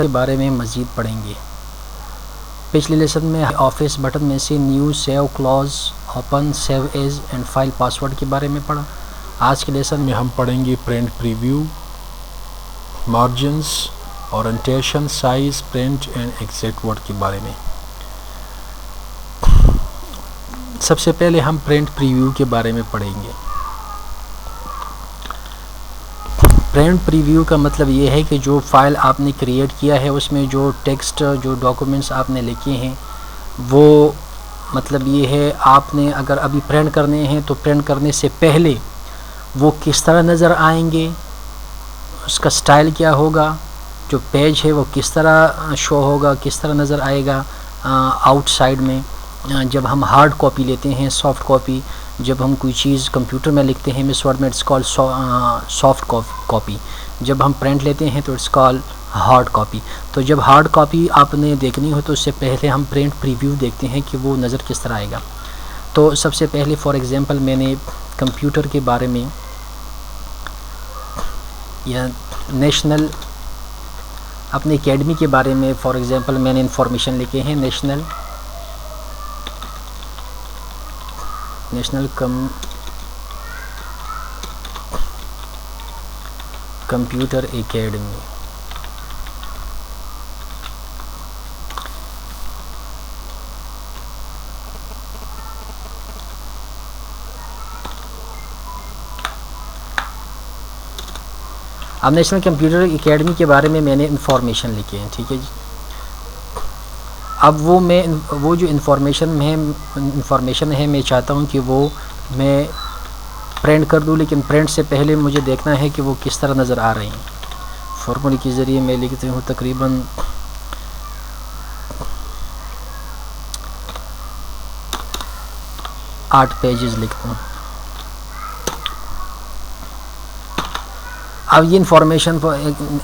के बारे में मज़ीद पढ़ेंगे। पिछले लेसन में ऑफिस बटन में से new, save, close, open, save as and file password के बारे में पढ़ा। आज के लेसन में हम पढ़ेंगे print preview, margins, orientation, size, print and exact word के बारे में। सबसे पहले हम प्रिंट प्रीव्यू के बारे में पढ़ेंगे। प्रिंट प्रीव्यू का मतलब ये है कि जो फाइल आपने क्रिएट किया है उसमें जो टेक्स्ट, जो डॉक्यूमेंट्स आपने लिखे हैं वो मतलब ये है, आपने अगर अभी प्रिंट करने हैं तो प्रिंट करने से पहले वो किस तरह नज़र आएंगे, उसका स्टाइल क्या होगा, जो पेज है वो किस तरह शो होगा, किस तरह नज़र आएगा आउटसाइड में। जब हम हार्ड कॉपी लेते हैं, सॉफ्ट कॉपी, जब हम कोई चीज़ कंप्यूटर में लिखते हैं मिस वर्ड में इट्स कॉल्ड सॉफ्ट कॉपी, जब हम प्रिंट लेते हैं तो इट्स कॉल्ड हार्ड कॉपी। तो जब हार्ड कॉपी आपने देखनी हो तो उससे पहले हम प्रिंट प्रीव्यू देखते हैं कि वो नज़र किस तरह आएगा। तो सबसे पहले फॉर एग्ज़ाम्पल मैंने कंप्यूटर के बारे में या नेशनल अपने एकेडमी के बारे में फॉर एग्ज़ाम्पल मैंने इंफॉर्मेशन लिखे हैं नेशनल कंप्यूटर एकेडमी। अब नेशनल कंप्यूटर एकेडमी के बारे में मैंने इंफॉर्मेशन लिखे हैं, ठीक है जी। अब वो जो इंफॉर्मेशन है मैं चाहता हूँ कि वो मैं प्रिंट कर दूँ, लेकिन प्रिंट से पहले मुझे देखना है कि वो किस तरह नज़र आ रही हैं। फॉर्मूले के ज़रिए मैं लिखती हूँ तकरीबन 8 पेजेस लिखता हूँ। अब ये इंफॉर्मेशन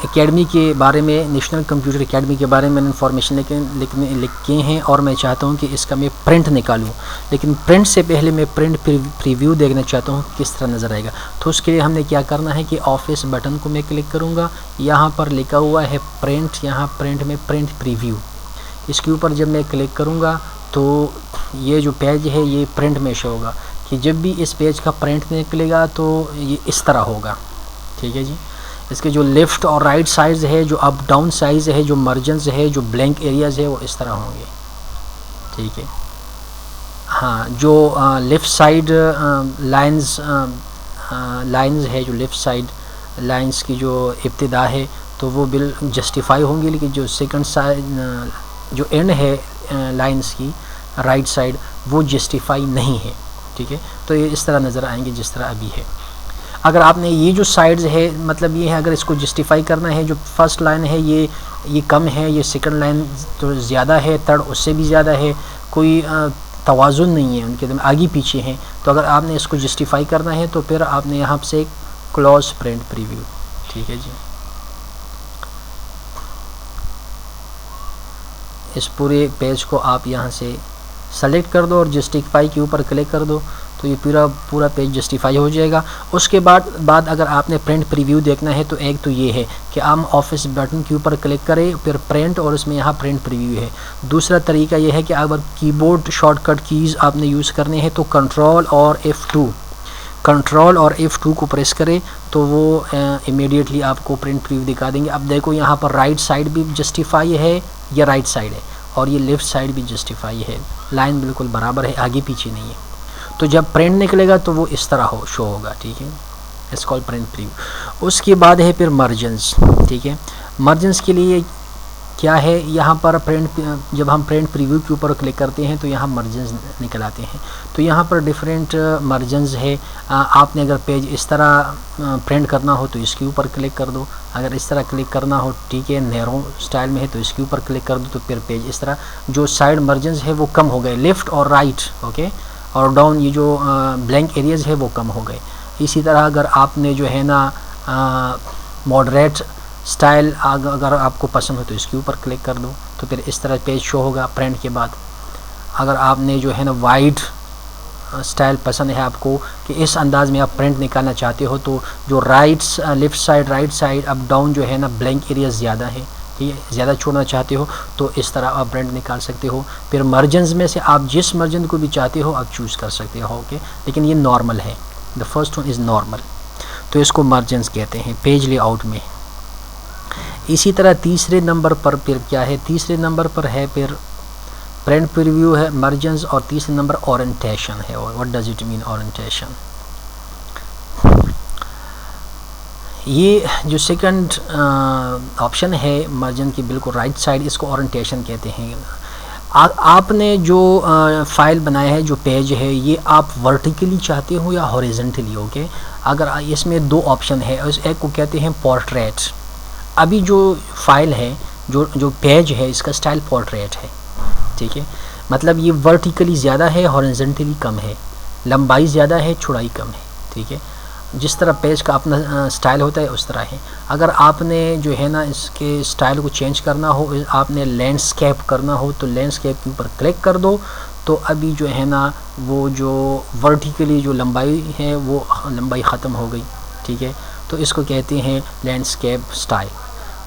एकेडमी के बारे में, नेशनल कंप्यूटर एकेडमी के बारे में इंफॉर्मेशन लिखे हैं और मैं चाहता हूँ कि इसका मैं प्रिंट निकालूँ, लेकिन प्रिंट से पहले मैं प्रिंट प्रीव्यू देखना चाहता हूँ किस तरह नज़र आएगा। तो उसके लिए हमने क्या करना है कि ऑफिस बटन को मैं क्लिक करूँगा, यहाँ पर लिखा हुआ है प्रिंट, यहाँ प्रिंट में प्रिंट प्रीव्यू, इसके ऊपर जब मैं क्लिक करूँगा तो ये जो पेज है ये प्रिंट में शो होगा कि जब भी इस पेज का प्रिंट निकलेगा तो ये इस तरह होगा, ठीक है जी। इसके जो लेफ़्ट और राइट साइड है, जो अप डाउन साइज है, जो मार्जिन्स है, जो ब्लैंक एरियाज़ है वो इस तरह होंगे, ठीक है। हाँ, जो लेफ़्ट साइड लाइंस है, जो लेफ़्ट साइड लाइंस की जो इब्तिदा है तो वो बिल जस्टिफाई होंगी, लेकिन जो सेकंड साइड जो एंड है लाइंस की राइट साइड वो जस्टिफाई नहीं है, ठीक है। तो ये इस तरह नज़र आएंगे जिस तरह अभी है। अगर आपने ये जो साइड्स है मतलब ये है, अगर इसको जस्टिफाई करना है, जो फर्स्ट लाइन है ये कम है, ये सेकंड लाइन तो ज़्यादा है, थर्ड उससे भी ज़्यादा है, कोई तवाज़ुन नहीं है, उनके आगे पीछे हैं, तो अगर आपने इसको जस्टिफाई करना है तो फिर आपने यहाँ से क्लोज प्रिंट प्रीव्यू, ठीक है जी। इस पूरे पेज को आप यहाँ से सेलेक्ट कर दो और जस्टिफाई के ऊपर क्लिक कर दो तो ये पूरा पेज जस्टिफाई हो जाएगा। उसके बाद अगर आपने प्रिंट प्रीव्यू देखना है तो एक तो ये है कि हम ऑफिस बटन के ऊपर क्लिक करें, फिर प्रिंट और उसमें यहाँ प्रिंट प्रीव्यू है। दूसरा तरीका ये है कि अगर कीबोर्ड शॉर्टकट कीज़ आपने यूज़ करने हैं तो कंट्रोल और F2 को प्रेस करें तो वो इमीडिएटली आपको प्रिंट प्रीव्यू दिखा देंगे। अब देखो यहाँ पर राइट साइड भी जस्टिफाई है, या राइट साइड है, और ये लेफ़्ट साइड भी जस्टिफाई है, लाइन बिल्कुल बराबर है, आगे पीछे नहीं है। तो जब प्रिंट निकलेगा तो वो इस तरह शो होगा, ठीक है। It's called print preview. उसके बाद है फिर मार्जिन्स, ठीक है। मार्जिन्स के लिए क्या है, यहाँ पर जब हम प्रिंट प्रीव्यू के ऊपर क्लिक करते हैं तो यहाँ मार्जिन्स निकल आते हैं। तो यहाँ पर डिफरेंट मार्जिन्स है। आपने अगर पेज इस तरह प्रिंट करना हो तो इसके ऊपर क्लिक कर दो, अगर इस तरह क्लिक करना हो, ठीक है, नैरो स्टाइल में है तो इसके ऊपर क्लिक कर दो, तो फिर पेज इस तरह जो साइड मार्जिन्स है वो कम हो गए, लेफ़्ट और राइट, ओके, और डाउन ये जो ब्लैंक एरियाज़ है वो कम हो गए। इसी तरह अगर आपने जो है ना मॉडरेट स्टाइल अगर आपको पसंद हो तो इसके ऊपर क्लिक कर दो तो फिर इस तरह पेज शो होगा प्रिंट के बाद। अगर आपने जो है ना वाइड स्टाइल पसंद है आपको कि इस अंदाज़ में आप प्रिंट निकालना चाहते हो तो जो left side right side up down जो है ना ब्लैंक एरिया ज़्यादा है ठीक है, ज़्यादा छोड़ना चाहते हो तो इस तरह आप प्रिंट निकाल सकते हो। फिर मार्जिन्स में से आप जिस मार्जिन को भी चाहते हो आप चूज़ कर सकते हो। ओके, लेकिन ये नॉर्मल है, the first one is normal, तो इसको मार्जिन्स कहते हैं पेज लेआउट में। इसी तरह तीसरे नंबर पर फिर क्या है, तीसरे नंबर पर है फिर प्रिंट प्रीव्यू है, मार्जिन्स, और तीसरे नंबर ओरिएंटेशन है। और what does it mean orientation? ये जो सेकंड ऑप्शन है मार्जिन की बिल्कुल राइट साइड, इसको ओरिएंटेशन कहते हैं। आपने जो फाइल बनाया है, जो पेज है, ये आप वर्टिकली चाहते हो या हॉरिजॉन्टली? ओके, अगर इसमें दो ऑप्शन है, एक को कहते हैं पोर्ट्रेट। अभी जो फाइल है, जो पेज है, इसका स्टाइल पोर्ट्रेट है, ठीक है, मतलब ये वर्टिकली ज़्यादा है, हॉरिजॉन्टली कम है, लंबाई ज़्यादा है, चौड़ाई कम है, ठीक है। जिस तरह पेज का अपना स्टाइल होता है उस तरह है। अगर आपने जो है ना इसके स्टाइल को चेंज करना हो, आपने लैंडस्केप करना हो, तो लैंडस्केप के ऊपर क्लिक कर दो, तो अभी जो है ना वो जो वर्टिकली जो लंबाई है वो लंबाई ख़त्म हो गई, ठीक है, तो इसको कहते हैं लैंडस्केप स्टाइल।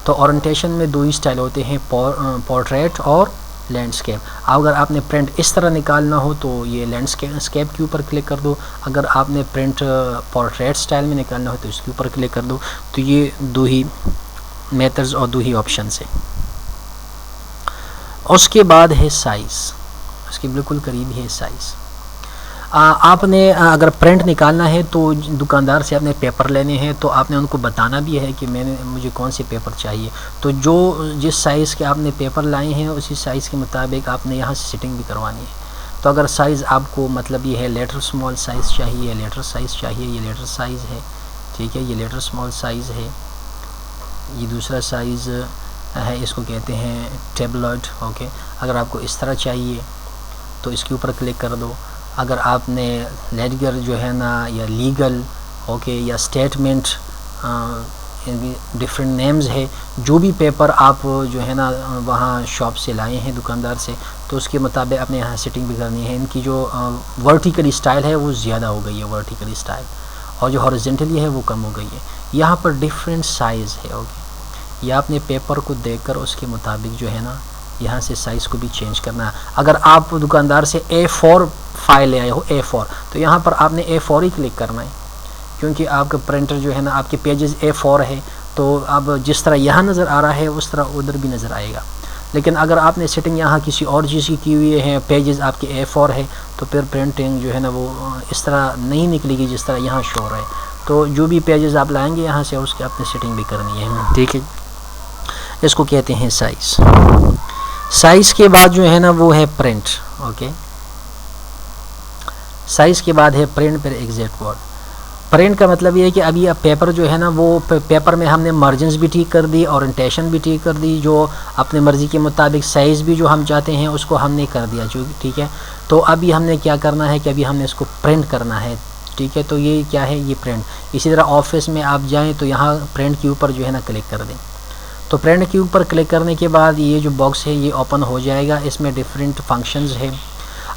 तो ओरिएंटेशन में दो ही स्टाइल होते हैं, पोर्ट्रेट और लैंडस्केप। अगर आपने प्रिंट इस तरह निकालना हो तो ये लैंडस्केप के ऊपर क्लिक कर दो, अगर आपने प्रिंट पोर्ट्रेट स्टाइल में निकालना हो तो इसके ऊपर क्लिक कर दो। तो ये दो ही मेथड्स और दो ही ऑप्शन है। उसके बाद है साइज़, उसके बिल्कुल करीब है साइज़। आपने अगर प्रिंट निकालना है तो दुकानदार से आपने पेपर लेने हैं, तो आपने उनको बताना भी है कि मुझे कौन से पेपर चाहिए। तो जिस साइज़ के आपने पेपर लाए हैं उसी साइज़ के मुताबिक आपने यहाँ से सेटिंग भी करवानी है। तो अगर साइज़ आपको मतलब ये है लेटर स्मॉल साइज़ चाहिए, लेटर साइज़ चाहिए, ये लेटर साइज़ है, ठीक है, ये लेटर स्मॉल साइज़ है। ये दूसरा साइज़ है, इसको कहते हैं टेबलॉइड। ओके, अगर आपको इस तरह चाहिए तो इसके ऊपर क्लिक कर दो। अगर आपने लेडगर जो है ना या लीगल, ओके, या स्टेटमेंट, डिफरेंट नेम्स है, जो भी पेपर आप जो है ना वहाँ शॉप से लाए हैं दुकानदार से, तो उसके मुताबिक आपने यहाँ सेटिंग भी करनी है। इनकी जो वर्टिकली स्टाइल है वो ज़्यादा हो गई है, वर्टिकली स्टाइल, और जो हॉरिजॉन्टली है वो कम हो गई है। यहाँ पर डिफरेंट साइज़ है। ओके, या आपने पेपर को देखकर उसके मुताबिक जो है ना यहाँ से साइज़ को भी चेंज करना है। अगर आप दुकानदार से A4 फाइल ले आए हो, A4, तो यहाँ पर आपने A4 ही क्लिक करना है, क्योंकि आपका प्रिंटर जो है ना आपके पेजेस A4 है, तो अब जिस तरह यहाँ नज़र आ रहा है उस तरह उधर भी नज़र आएगा। लेकिन अगर आपने सेटिंग यहाँ किसी और चीज़ की हुई है, पेजेस आपके A4 है, तो फिर प्रिंटिंग जो है ना वो इस तरह नहीं निकलेगी जिस तरह यहाँ शो है। तो जो भी पेजेस आप लाएंगे यहाँ से उसकी आपने सेटिंग भी करनी है, ठीक है। इसको कहते हैं साइज़। साइज़ के बाद जो है ना वो है प्रिंट। ओके, साइज़ के बाद है प्रिंट, फिर एग्जैक्ट वर्ड। प्रिंट का मतलब ये है कि अभी अब पेपर जो है ना वो पेपर में हमने मार्जिन्स भी ठीक कर दी, ओरिएंटेशन भी ठीक कर दी, जो अपने मर्ज़ी के मुताबिक साइज़ भी जो हम चाहते हैं उसको हमने कर दिया, जो ठीक है। तो अभी हमने क्या करना है कि अभी हमने इसको प्रिंट करना है, ठीक है। तो ये क्या है, ये प्रिंट। इसी तरह ऑफिस में आप जाएँ तो यहाँ प्रिंट के ऊपर जो है ना क्लिक कर दें। तो प्रिंट के ऊपर क्लिक करने के बाद ये जो बॉक्स है ये ओपन हो जाएगा। इसमें डिफरेंट फंक्शंस है।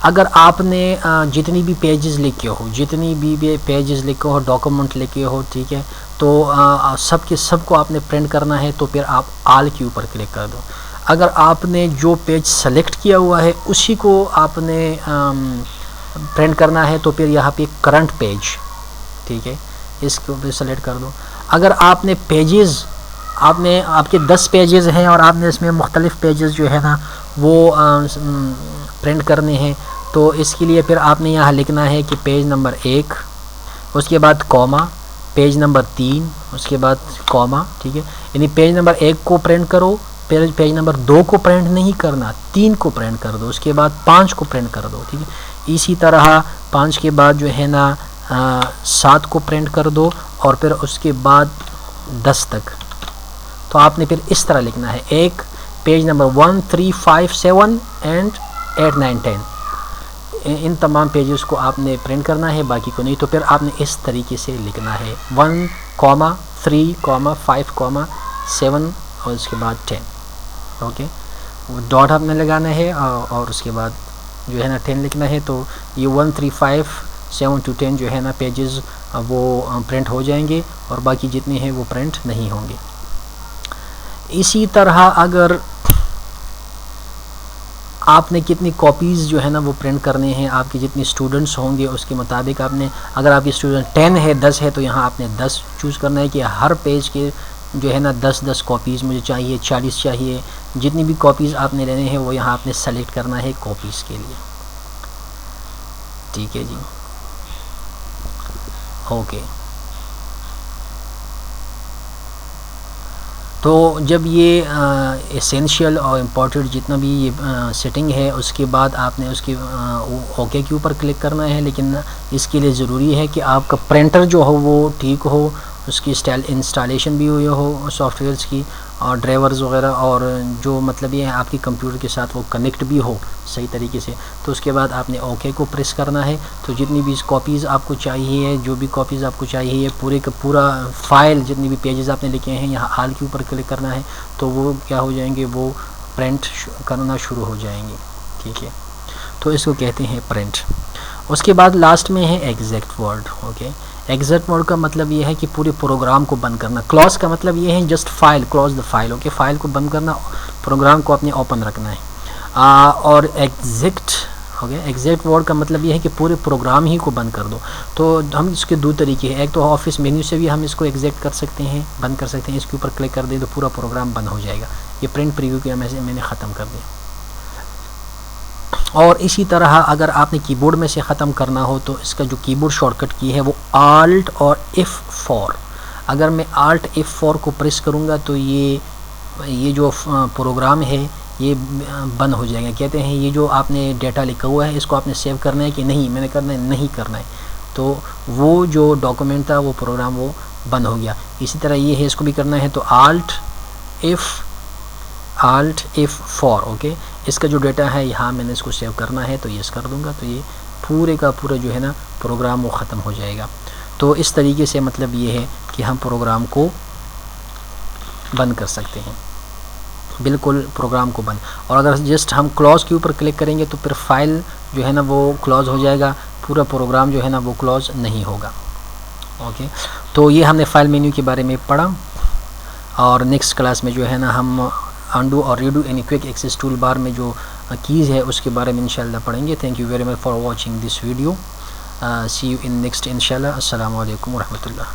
अगर आपने जितनी भी पेजेस लिखे हो, जितनी भी पेजेस लिखे हो, डॉक्यूमेंट लिखे हो, ठीक है, तो सबको आपने प्रिंट करना है, तो फिर आप आल के ऊपर क्लिक कर दो। अगर आपने जो पेज सेलेक्ट किया हुआ है उसी को आपने प्रिंट करना है, तो फिर यहाँ पे करंट पेज, ठीक है, इसको भी सेलेक्ट कर दो। अगर आपने पेजेस आपके 10 पेजेस हैं और आपने इसमें मुख्तलिफ़ पेजेस जो है ना वो प्रिंट करने हैं, तो इसके लिए फिर आपने यहाँ लिखना है कि पेज नंबर 1, उसके बाद कॉमा, पेज नंबर 3, उसके बाद कॉमा, ठीक है। यानी पेज नंबर 1 को प्रिंट करो, पेज नंबर 2 को प्रिंट नहीं करना, 3 को प्रिंट कर दो, उसके बाद 5 को प्रिंट कर दो, ठीक है। इसी तरह 5 के बाद जो है ना 7 को प्रिंट कर दो, और फिर उसके बाद 10 तक। तो आपने फिर इस तरह लिखना है, एक पेज नंबर 1, 3, 5, 7 एंड 8, 9, 10, इन तमाम पेजेस को आपने प्रिंट करना है, बाकी को नहीं। तो फिर आपने इस तरीके से लिखना है 1, 3, 5, 7 और उसके बाद 10। ओके, डॉट आपने लगाना है और उसके बाद जो है ना 10 लिखना है। तो ये 1, 3, 5, 7 to 10 जो है ना पेजेस वो प्रिंट हो जाएंगे, और बाकी जितने हैं वो प्रिंट नहीं होंगे। इसी तरह अगर आपने कितनी कॉपीज़ जो है ना वो प्रिंट करने हैं, आपके जितने स्टूडेंट्स होंगे उसके मुताबिक आपने, अगर आपके स्टूडेंट 10 है 10 है तो यहाँ आपने 10 चूज़ करना है कि हर पेज के जो है ना 10-10 कॉपीज़ मुझे चाहिए, 40 चाहिए, जितनी भी कॉपीज़ आपने लेने हैं वो यहाँ आपने सेलेक्ट करना है कॉपीज़ के लिए। ठीक है जी, ओके। तो जब ये एसेंशियल और इम्पोर्टेंट जितना भी ये सेटिंग है, उसके बाद आपने उसके ओके के ऊपर क्लिक करना है। लेकिन इसके लिए ज़रूरी है कि आपका प्रिंटर जो हो वो ठीक हो, उसकी इंस्टॉलेशन भी हुई हो सॉफ्टवेयर्स की, और ड्राइवर्स वगैरह, और जो मतलब ये है आपकी कंप्यूटर के साथ वो कनेक्ट भी हो सही तरीके से। तो उसके बाद आपने ओके को प्रेस करना है। तो जितनी भी कॉपीज़ आपको चाहिए, जो भी कॉपीज़ आपको चाहिए, पूरे का पूरा फाइल, जितनी भी पेजेस आपने लिखे हैं, यहाँ हाल के ऊपर क्लिक करना है तो वो क्या हो जाएंगे, वो प्रिंट करना शुरू हो जाएंगे। ठीक है, तो इसको कहते हैं प्रिंट। उसके बाद लास्ट में है exact word. Okay, exact mode का मतलब ये है कि पूरे प्रोग्राम को बंद करना। क्लोज का मतलब ये है just file, close the file. Okay, file को बंद करना, प्रोग्राम को अपने ओपन रखना है। और एग्जैक्ट, ओके, एग्जैक्ट वर्ड का मतलब ये है कि पूरे प्रोग्राम ही को बंद कर दो। तो हम इसके दो तरीके हैं, एक तो ऑफिस मेन्यू से भी हम इसको एग्जैक्ट कर सकते हैं, बंद कर सकते हैं। इसके ऊपर क्लिक कर दें तो पूरा प्रोग्राम बंद हो जाएगा। ये प्रिंट प्रीव्यू के मैंने ख़त्म कर दिया। और इसी तरह अगर आपने कीबोर्ड में से ख़त्म करना हो तो इसका जो कीबोर्ड शॉर्टकट की है वो आल्ट और F4। अगर मैं आल्ट F4 को प्रेस करूँगा तो ये जो प्रोग्राम है ये बंद हो जाएगा। कहते हैं ये जो आपने डेटा लिखा हुआ है इसको आपने सेव करना है कि नहीं, मैंने करना है, नहीं करना है, तो वो जो डॉक्यूमेंट था वो प्रोग्राम वो बंद हो गया। इसी तरह ये है, इसको भी करना है तो आल्ट F4। ओके, इसका जो डेटा है यहाँ मैंने इसको सेव करना है तो यस कर दूंगा, तो ये पूरे का पूरा जो है ना प्रोग्राम वो ख़त्म हो जाएगा। तो इस तरीके से मतलब ये है कि हम प्रोग्राम को बंद कर सकते हैं, बिल्कुल प्रोग्राम को बंद। और अगर जस्ट हम क्लोज के ऊपर क्लिक करेंगे तो फिर फाइल जो है ना वो क्लोज हो जाएगा, पूरा प्रोग्राम जो है ना वो क्लोज नहीं होगा। ओके, तो ये हमने फाइल मेन्यू के बारे में पढ़ा। और नेक्स्ट क्लास में जो है ना हम अनडू और redo any quick access tool bar में जो कीज़ है उसके बारे में इंशाल्लाह पढ़ेंगे। Thank you very much for watching this video. See you in next इंशाल्लाह। अस्सलामु अलैकुम व रहमतुल्लाह।